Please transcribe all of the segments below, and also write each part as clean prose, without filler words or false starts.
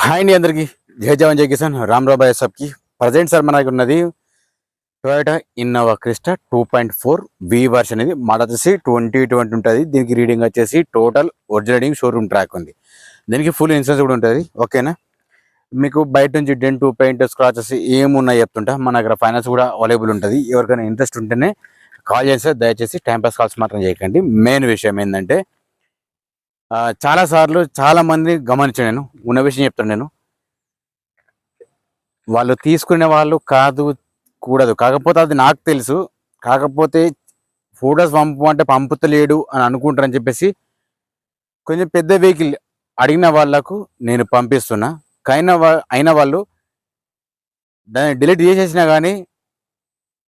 Hi అండి అందరికి. జై జవాన్ జై కిసాన్. రామ్ బాయ్ సబ్కి. ప్రజెంట్ సార్ మనకు ఉన్నది Toyota Innova Crysta 2.4 V version. ఇది మోడల్ వచ్చేసి 2020 ఉంటుంది. దీనికి రీడింగ్ వచ్చేసి టోటల్ ఒరిజినల్ షోరూమ్ ట్రాక్ ఉంది. దీనికి ఫుల్ ఇన్సూరెన్స్ కూడా ఉంటుంది. ఓకేనా, మీకు బయట నుంచి డెంట్ పెయింట్ స్క్రాచెస్ ఏమున్నాయి చెప్తుంటా. మన దగ్గర ఫైనాన్స్ కూడా అవైలబుల్ ఉంటుంది. ఎవరికైనా ఇంట్రెస్ట్ ఉంటేనే కాల్ చేస్తే దయచేసి టైంపాస్ కాల్స్ మాత్రం చేయకండి. మెయిన్ విషయం ఏంటంటే చాలా సార్లు చాలా మంది గమనించాను. నేను ఉన్న విషయం చెప్తాను. నేను వాళ్ళు తీసుకునే వాళ్ళు కాదు కూడదు, కాకపోతే అది నాకు తెలుసు. కాకపోతే ఫోటోస్ అంటే పంపుతలేడు అని అనుకుంటారని చెప్పేసి కొంచెం పెద్ద వెహికల్ అడిగిన వాళ్ళకు నేను పంపిస్తున్నా. అయిన వాళ్ళు దాన్ని డిలీట్ చేసేసినా కానీ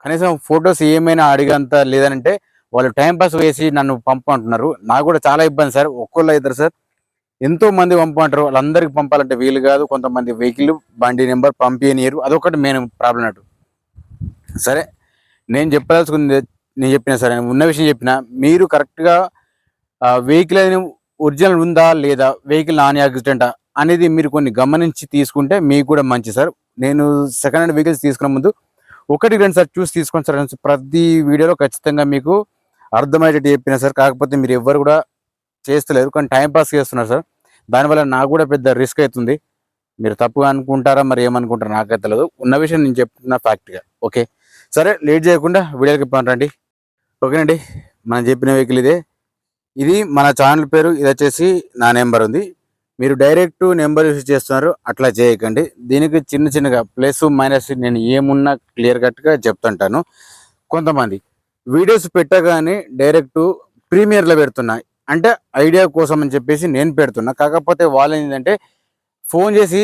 కనీసం ఫొటోస్ ఏమైనా అడిగంత లేదనంటే వాళ్ళు టైంపాస్ వేసి నన్ను పంపంటున్నారు. నాకు కూడా చాలా ఇబ్బంది సార్. ఒక్కళ్ళు ఇద్దరు సార్, ఎంతో మంది పంపంటారు. వాళ్ళందరికీ పంపాలంటే వీలు కాదు. కొంతమంది వెహికల్ బండి నెంబర్ పంపించనియరు. అదొకటి మెయిన్ ప్రాబ్లం అన్నట్టు. సరే, నేను చెప్పాల్సుకుంది నేను చెప్పిన సరే, ఉన్న విషయం చెప్పిన. మీరు కరెక్ట్గా వెహికల్ అనేది ఒరిజినల్ ఉందా లేదా, వెహికల్ నాన్ యాక్సిడెంటా అనేది మీరు కొన్ని గమనించి తీసుకుంటే మీకు కూడా మంచి సార్. నేను సెకండ్ హ్యాండ్ వెహికల్స్ తీసుకునే ముందు 1-2 సార్ చూసి తీసుకోండి సార్. ప్రతి వీడియోలో ఖచ్చితంగా మీకు అర్థమయ్యేటట్టు చెప్పిన సార్. కాకపోతే మీరు ఎవ్వరు కూడా చేస్తలేరు, కానీ టైంపాస్ చేస్తున్నారు సార్. దానివల్ల నాకు కూడా పెద్ద రిస్క్ అవుతుంది. మీరు తప్పుగా అనుకుంటారా మరి ఏమనుకుంటారా నాకైతే తెలియదు. ఉన్న విషయం నేను చెప్తున్నా ఫ్యాక్ట్గా. ఓకే, సరే లేట్ చేయకుండా వీడియోకి పంపండి. ఓకేనండి, మనం చెప్పిన వెహికల్ ఇదే. ఇది మన ఛానల్ పేరు. ఇది వచ్చేసి నా నెంబర్ ఉంది. మీరు డైరెక్ట్ నెంబర్ యూజ్ చేస్తున్నారు, అట్లా చేయకండి. దీనికి చిన్నగా ప్లస్ మైనస్ నేను ఏమున్నా క్లియర్ కట్గా చెప్తుంటాను. కొంతమంది వీడియోస్ పెట్టగానే డైరెక్ట్ ప్రీమియర్లో పెడుతున్నా, అంటే ఐడియా కోసం అని చెప్పేసి నేను పెడుతున్నా. కాకపోతే వాళ్ళు ఏంటంటే ఫోన్ చేసి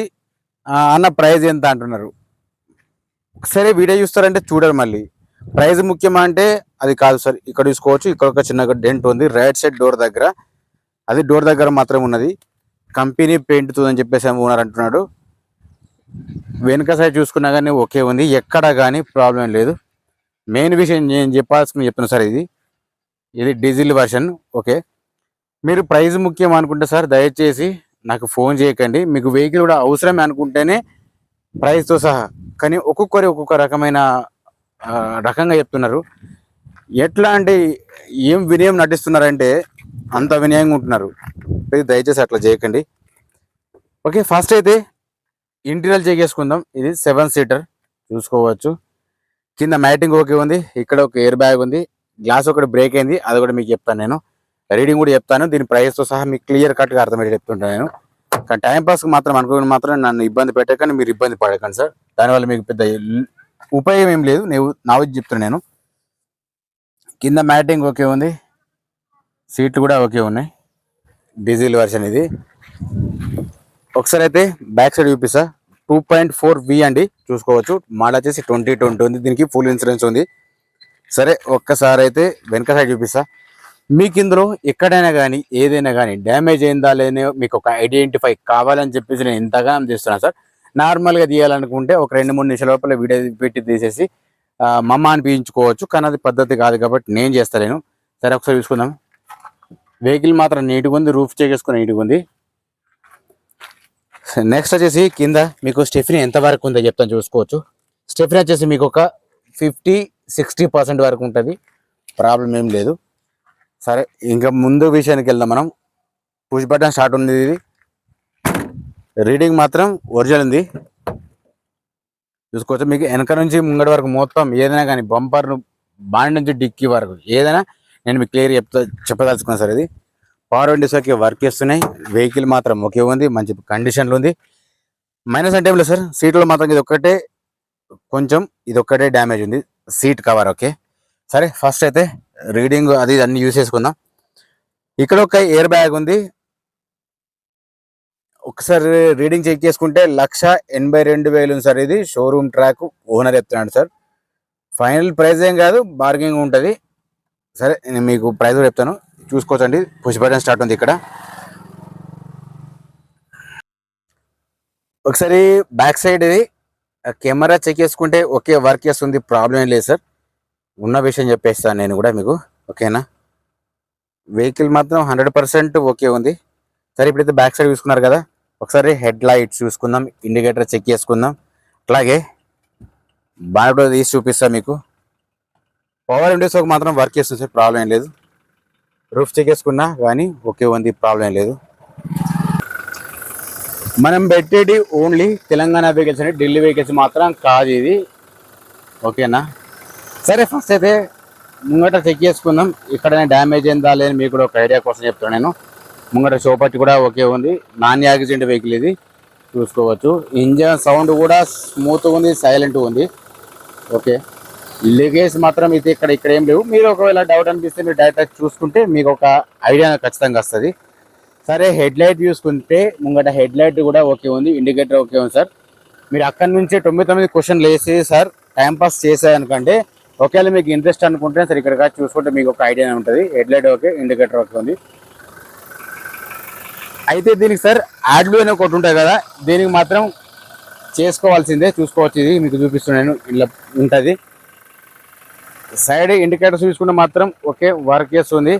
అన్న ప్రైజ్ ఎంత అంటున్నారు. సరే వీడియో చూస్తారంటే చూడరు. మళ్ళీ ప్రైజ్ ముఖ్యమా అంటే అది కాదు సార్. ఇక్కడ చూసుకోవచ్చు, ఇక్కడ ఒక చిన్నగా డెంట్ ఉంది రైట్ సైడ్ డోర్ దగ్గర. అది డోర్ దగ్గర మాత్రమే ఉన్నది. కంపెనీ పెయింట్ అని చెప్పేసి ఓనర్ అంటున్నాడు. వెనుక సైడ్ చూసుకున్నా కానీ ఓకే ఉంది, ఎక్కడ కానీ ప్రాబ్లం లేదు. మెయిన్ విషయం నేను చెప్పాల్సింది చెప్తున్నా సార్. ఇది డీజిల్ వర్షన్. ఓకే, మీరు ప్రైజ్ ముఖ్యం అనుకుంటే సార్ దయచేసి నాకు ఫోన్ చేయకండి. మీకు వెహికల్ కూడా అవసరమే అనుకుంటేనే ప్రైస్తో సహా. కానీ ఒక్కొక్కరు ఒక్కొక్క రకంగా చెప్తున్నారు. ఎట్లా అంటే ఏం వినయం నటిస్తున్నారంటే అంత వినయంగా ఉంటున్నారు. దయచేసి అట్లా చేయకండి. ఓకే, ఫస్ట్ అయితే ఇంటీరియర్ చెక్ చేసుకుందాం. ఇది 7 సీటర్ చూసుకోవచ్చు. కింద మ్యాటింగ్ ఓకే ఉంది. ఇక్కడ ఒక ఎయిర్ బ్యాగ్ ఉంది. గ్లాస్ ఒకటి బ్రేక్ అయింది, అది కూడా మీకు చెప్తాను. నేను రీడింగ్ కూడా చెప్తాను. దీని ప్రైస్తో సహా మీకు క్లియర్ కట్గా అర్థమయ్యేది చెప్తుంటాను నేను. కానీ టైంపాస్కి మాత్రం అనుకోని మాత్రం నన్ను ఇబ్బంది పెట్టకండి, మీరు ఇబ్బంది పడకండి సార్. దానివల్ల మీకు పెద్ద ఉపయోగం ఏం లేదు. నా వచ్చి చెప్తున్నాను నేను. కింద మ్యాటింగ్ ఓకే ఉంది, సీట్లు కూడా ఓకే ఉన్నాయి. డీజిల్ వర్షన్ ఇది. ఒకసారి అయితే బ్యాక్ సైడ్ చూపిస్తా. 2.4 వి అండి, చూసుకోవచ్చు. మోడల్ వచ్చేసి 2020 ఉంది. దీనికి ఫుల్ ఇన్సూరెన్స్ ఉంది. సరే, ఒక్కసారి అయితే వెనక సైడ్ చూపిస్తా. మీకు ఇందులో ఎక్కడైనా కానీ ఏదైనా కానీ డ్యామేజ్ అయిందా లేదో మీకు ఒక ఐడెంటిఫై కావాలని చెప్పేసి నేను ఇంతగా తీస్తున్నాను సార్. నార్మల్గా తీయాలనుకుంటే ఒక 2-3 నిమిషాల లోపల వీడియో పెట్టి తీసేసి మమ్మ అనిపించుకోవచ్చు. కానీ అది పద్ధతి కాదు కాబట్టి నేను చేస్తాను. సరే, ఒకసారి చూసుకుందాం. వెహికల్ మాత్రం నీట్గా ఉంది. రూఫ్ చెక్ చేసుకుని నీట్గా ఉంది. నెక్స్ట్ వచ్చేసి కింద మీకు స్టెఫినీ ఎంత వరకు ఉందో చెప్తాను, చూసుకోవచ్చు. స్టెఫినీ వచ్చేసి మీకు ఒక 50-60% వరకు ఉంటుంది. ప్రాబ్లం ఏం లేదు. సరే, ఇంకా ముందు విషయానికి వెళ్దాం మనం. పుష్ బటన్ స్టార్ట్ ఉంది. ఇది రీడింగ్ మాత్రం ఒరిజినల్ ఉంది, చూసుకోవచ్చు. మీకు వెనక నుంచి ముంగడి వరకు మొత్తం ఏదైనా కానీ బంపర్ బాండ్ నుంచి డిక్కీ వరకు ఏదైనా నేను మీకు క్లియర్ చెప్పదలుచుకున్నాను సార్. ఇది పవర్ విండోస్ ఓకే వర్క్ చేస్తున్నాయి. వెహికల్ మాత్రం ఓకే ఉంది, మంచి కండిషన్లో ఉంది. మైనస్ అంటే ఏం లేదు సార్. సీట్లో మాత్రం ఇది ఒక్కటే డ్యామేజ్ ఉంది, సీట్ కవర్. ఓకే, సరే ఫస్ట్ అయితే రీడింగ్ అది అన్ని యూజ్ చేసుకుందాం. ఇక్కడ ఒక ఎయిర్ బ్యాగ్ ఉంది. ఒకసారి రీడింగ్ చెక్ చేసుకుంటే 1,82,000 ఉంది సార్. ఇది షోరూమ్ ట్రాక్, ఓనర్ చెప్తున్నాడు సార్. ఫైనల్ ప్రైస్ ఏం కాదు, బార్గెనింగ్ ఉంటుంది. సరే, నేను మీకు ప్రైస్ కూడా చెప్తాను, చూసుకోవచ్చండి. పుష్ బటన్ స్టార్ట్ ఉంది ఇక్కడ. ఒకసారి బ్యాక్ సైడ్ ఇది కెమెరా చెక్ చేసుకుంటే ఓకే వర్క్ చేస్తుంది, ప్రాబ్లం ఏం లేదు సార్. ఉన్న విషయం చెప్పేస్తాను నేను కూడా మీకు. ఓకేనా, వెహికల్ మాత్రం 100% ఓకే ఉంది. సరే, ఇప్పుడైతే బ్యాక్ సైడ్ చూసుకున్నారు కదా. ఒకసారి హెడ్ లైట్స్ చూసుకుందాం, ఇండికేటర్ చెక్ చేసుకుందాం. అట్లాగే బాగా తీసి చూపిస్తాం మీకు. పవర్ విండోస్ మాత్రం వర్క్ చేస్తుంది సార్, ప్రాబ్లం ఏం లేదు. రూఫ్ చెక్ చేసుకున్నా కానీ ఓకే ఉంది, ప్రాబ్లం ఏం లేదు. మనం పెట్టేది ఓన్లీ తెలంగాణ వెహికల్స్ అండి, ఢిల్లీ వెహికల్స్ మాత్రం కాదు ఇది. ఓకేనా? సరే ఫస్ట్ అయితే ముంగట చెక్ చేసుకుందాం, ఇక్కడ డ్యామేజ్ ఏందా లేదని మీకు కూడా ఒక ఐడియా కోసం చెప్తాను నేను. ముంగట షోపట్టి కూడా ఓకే ఉంది, నాన్ యాక్సిడెంట్ వెహికల్ ఇది, చూసుకోవచ్చు. ఇంజన్ సౌండ్ కూడా స్మూత్గా ఉంది, సైలెంట్గా ఉంది. ఓకే, లీకేజ్ మాత్రం ఇది ఇక్కడ ఏం లేవు. మీరు ఒకవేళ డౌట్ అనిపిస్తే మీరు డైరెక్ట్ చూసుకుంటే మీకు ఒక ఐడియా ఖచ్చితంగా వస్తుంది. సరే హెడ్ లైట్ చూసుకుంటే ముంగట హెడ్ లైట్ కూడా ఓకే ఉంది, ఇండికేటర్ ఓకే ఉంది సార్. మీరు అక్కడి నుంచి 99 క్వశ్చన్లు వేసి సార్ టైంపాస్ చేసేదనుకంటే ఒకవేళ మీకు ఇంట్రెస్ట్ అనుకుంటే సార్ ఇక్కడ చూసుకుంటే మీకు ఒక ఐడియా ఉంటుంది. Head light okay, indicator okay ఉంది. అయితే దీనికి సార్ యాడ్లు అని ఒకటి ఉంటాయి కదా, దీనికి మాత్రం చేసుకోవాల్సిందే, చూసుకోవచ్చు. ఇది మీకు చూపిస్తున్నాను, ఇలా ఉంటుంది. సైడ్ ఇండికేటర్స్ చూసుకుంటే మాత్రం ఓకే వర్క్ చేస్తుంది.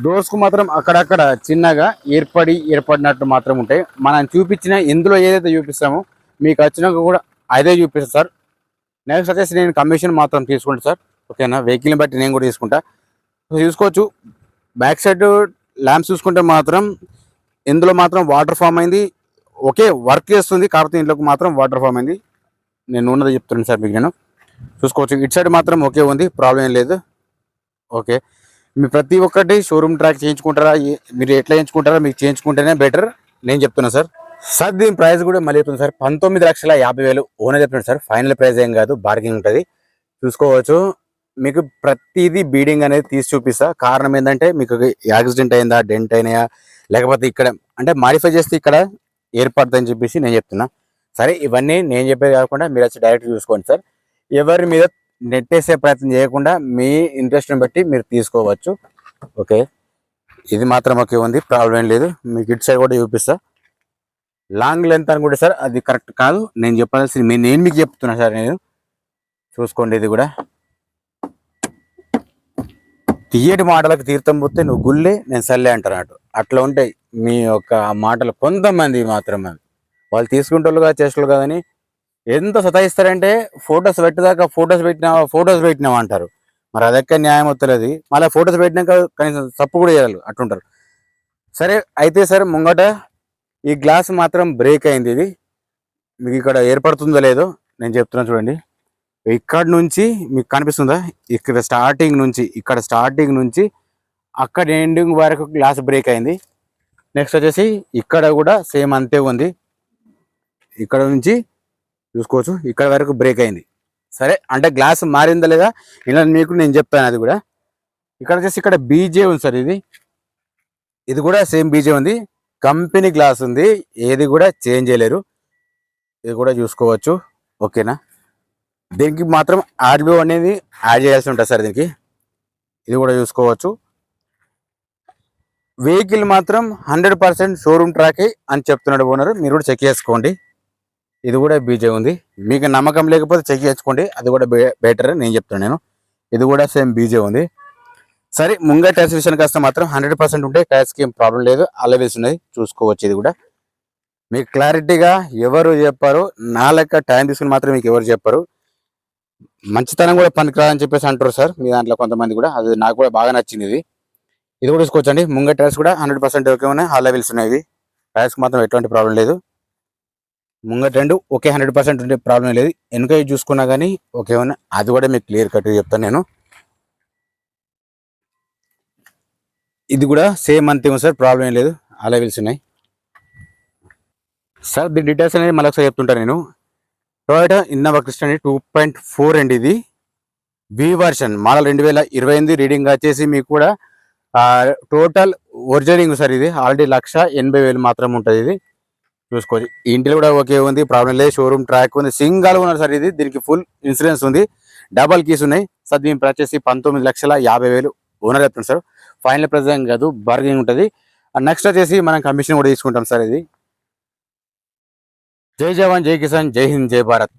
డోర్స్కు మాత్రం అక్కడక్కడ చిన్నగా ఏర్పడినట్టు మాత్రం ఉంటాయి. మనం చూపించిన ఇందులో ఏదైతే చూపిస్తామో మీకు వచ్చినాక కూడా అదే చూపిస్తాను సార్. నెక్స్ట్ వచ్చేసి నేను కమిషన్ మాత్రం తీసుకుంటా సార్. ఓకేనా? వెహికల్ని బట్టి నేను కూడా తీసుకుంటా. చూసుకోవచ్చు బ్యాక్ సైడ్ ల్యాంప్స్ చూసుకుంటే మాత్రం ఇందులో మాత్రం వాటర్ ఫామ్ అయింది. ఓకే వర్క్ చేస్తుంది, కాకపోతే ఇంట్లోకి మాత్రం వాటర్ ఫామ్ అయింది. నేను ఉన్నది చెప్తున్నాను సార్ మీకు. నేను చూసుకోవచ్చు ఇటు సైడ్ మాత్రం ఓకే ఉంది, ప్రాబ్లం ఏం లేదు. ఓకే, మీరు ప్రతి ఒక్కటి షోరూమ్ ట్రాక్ చేయించుకుంటారా, మీరు ఎట్లా చేయించుకుంటారా మీకు చేయించుకుంటేనే బెటర్ నేను చెప్తున్నా సార్. సార్ దీని ప్రైస్ కూడా మళ్ళీ చెప్తుంది సార్, 19,50,000 ఓనర్ చెప్తున్నాడు సార్. ఫైనల్ ప్రైస్ ఏం కాదు, బార్గెనింగ్ ఉంటుంది. చూసుకోవచ్చు. మీకు ప్రతిదీ బీడింగ్ అనేది తీసి చూపిస్తా. కారణం ఏంటంటే మీకు యాక్సిడెంట్ అయిందా, డెంట్ అయినాయా, లేకపోతే ఇక్కడ అంటే మాడిఫై చేస్తే ఇక్కడ ఏర్పడుతుందని చెప్పేసి నేను చెప్తున్నా. సరే ఇవన్నీ నేను చెప్పేది కాకుండా మీరు వచ్చి డైరెక్ట్ చూసుకోండి సార్. ఎవరి మీద నెట్టేసే ప్రయత్నం చేయకుండా మీ ఇంట్రెస్ట్ని బట్టి మీరు తీసుకోవచ్చు. ఓకే, ఇది మాత్రం ఓకే ఉంది, ప్రాబ్లం ఏం లేదు. మీకు ఇటు సైడ్ కూడా చూపిస్తా. లాంగ్ లెంత్ అని కూడా సార్ అది కరెక్ట్ కాదు, నేను చెప్పాల్సింది నేను మీకు చెప్తున్నా సార్. నేను చూసుకోండి, ఇది కూడా తీయటి మాటలకు తీర్థం పోతే నువ్వు గుళ్ళే నేను సల్లే అంటున్నట్టు అట్లా ఉంటాయి మీ యొక్క మాటలు. కొంతమంది మాత్రం వాళ్ళు తీసుకుంటారుగా చేస్తారు కదని ఎంత సతాయిస్తారంటే ఫొటోస్ పెట్టేదాకా ఫొటోస్ పెట్టినావా అంటారు. మరి అదెక్క న్యాయం వస్తలేదు. మళ్ళీ ఫొటోస్ పెట్టినాక కనీసం తప్పు కూడా చేయాలి, అట్లుంటారు. సరే అయితే సార్ ముంగట ఈ గ్లాస్ మాత్రం బ్రేక్ అయింది. ఇది మీకు ఇక్కడ ఏర్పడుతుందో లేదో నేను చెప్తున్నాను చూడండి. ఇక్కడ నుంచి మీకు కనిపిస్తుందా, ఇక్కడ స్టార్టింగ్ నుంచి అక్కడ ఎండింగ్ వరకు గ్లాస్ బ్రేక్ అయింది. నెక్స్ట్ వచ్చేసి ఇక్కడ కూడా సేమ్ అంతే ఉంది. ఇక్కడ నుంచి చూసుకోవచ్చు, ఇక్కడ వరకు బ్రేక్ అయింది. సరే అంటే గ్లాస్ మారిందా లేదా ఇలా మీకు నేను చెప్తాను. అది కూడా ఇక్కడ వచ్చేసి ఇక్కడ బీజే ఉంది సార్. ఇది కూడా సేమ్ బీజే ఉంది, కంపెనీ గ్లాస్ ఉంది, ఏది కూడా చేంజ్ చేయలేరు. ఇది కూడా చూసుకోవచ్చు. ఓకేనా? దీనికి మాత్రం ఆర్బిఓ అనేది యాడ్ చేయాల్సి ఉంటుంది సార్ దీనికి. ఇది కూడా చూసుకోవచ్చు. వెహికల్ మాత్రం 100% షోరూమ్ ట్రాకే అని చెప్తున్నాడు ఓనర్, మీరు కూడా చెక్ చేసుకోండి. ఇది కూడా బీజే ఉంది, మీకు నమ్మకం లేకపోతే చెక్ చేసుకోండి, అది కూడా బెటర్ నేను చెప్తాను నేను. ఇది కూడా సేమ్ బీజే ఉంది. సరే ముంగ టైర్స్ విషయానికి వస్తే మాత్రం 100% ఉంటే టైర్స్కి ఏం ప్రాబ్లం లేదు, అలవేస్ ఉన్నాయి, చూసుకోవచ్చు. ఇది కూడా మీకు క్లారిటీగా ఎవరు చెప్పారు, నా లెక్క టైం తీసుకుని మాత్రం మీకు ఎవరు చెప్పారు. మంచితనం కూడా పనికిరాదని చెప్పేసి అంటారు సార్ మీ దాంట్లో కొంతమంది కూడా, అది నాకు కూడా బాగా నచ్చింది. ఇది కూడా చూసుకోవచ్చండి. ముంగ టైర్స్ కూడా 100% ఓకే ఉన్నాయి, హాల్ లెవెల్స్ ఉన్నాయి. టైర్స్కి మాత్రం ఎటువంటి ప్రాబ్లం లేదు. ముంగట రెండు ఓకే 100% ఉండే ప్రాబ్లం లేదు. వెనుక చూసుకున్నా కానీ ఓకే ఉన్నాయి, అది కూడా మీకు క్లియర్ కట్గా చెప్తాను నేను. ఇది కూడా సేమ్ అంతే ఉంది సార్, ప్రాబ్లం ఏం లేదు, హాల్ లెవెల్స్ ఉన్నాయి. సార్ దీని డీటెయిల్స్ అనేది మళ్ళీ ఒకసారి చెప్తుంటాను నేను. టొయోటా ఇన్నోవా క్రిస్టా 2.4 అండి. ఇది వి వర్షన్ మోడల్ 2028 రీడింగ్ వచ్చేసి మీకు కూడా టోటల్ ఒరిజినింగ్ సార్. ఇది ఆల్రెడీ 1,80,000 మాత్రం ఉంటుంది. ఇది చూసుకోవచ్చు. ఇంటిలో కూడా ఓకే ఉంది, ప్రాబ్లం లేదు, షోరూమ్ ట్రాక్ ఉంది, సింగల్ ఉన్నారు సార్. ఇది దీనికి ఫుల్ ఇన్సూరెన్స్ ఉంది, డబల్ కీస్ ఉన్నాయి సార్. దీని ప్రైస్ వచ్చేసి 19,50,000 ఓనర్ చెప్తుంది సార్. ఫైనల్ ప్రైస్ ఏం కాదు, బార్గెనింగ్ ఉంటుంది. నెక్స్ట్ వచ్చేసి మనం కమిషన్ కూడా తీసుకుంటాం సార్. ఇది జై జవాన్ జై కిసాన్, జై హింద్, జై భారత్.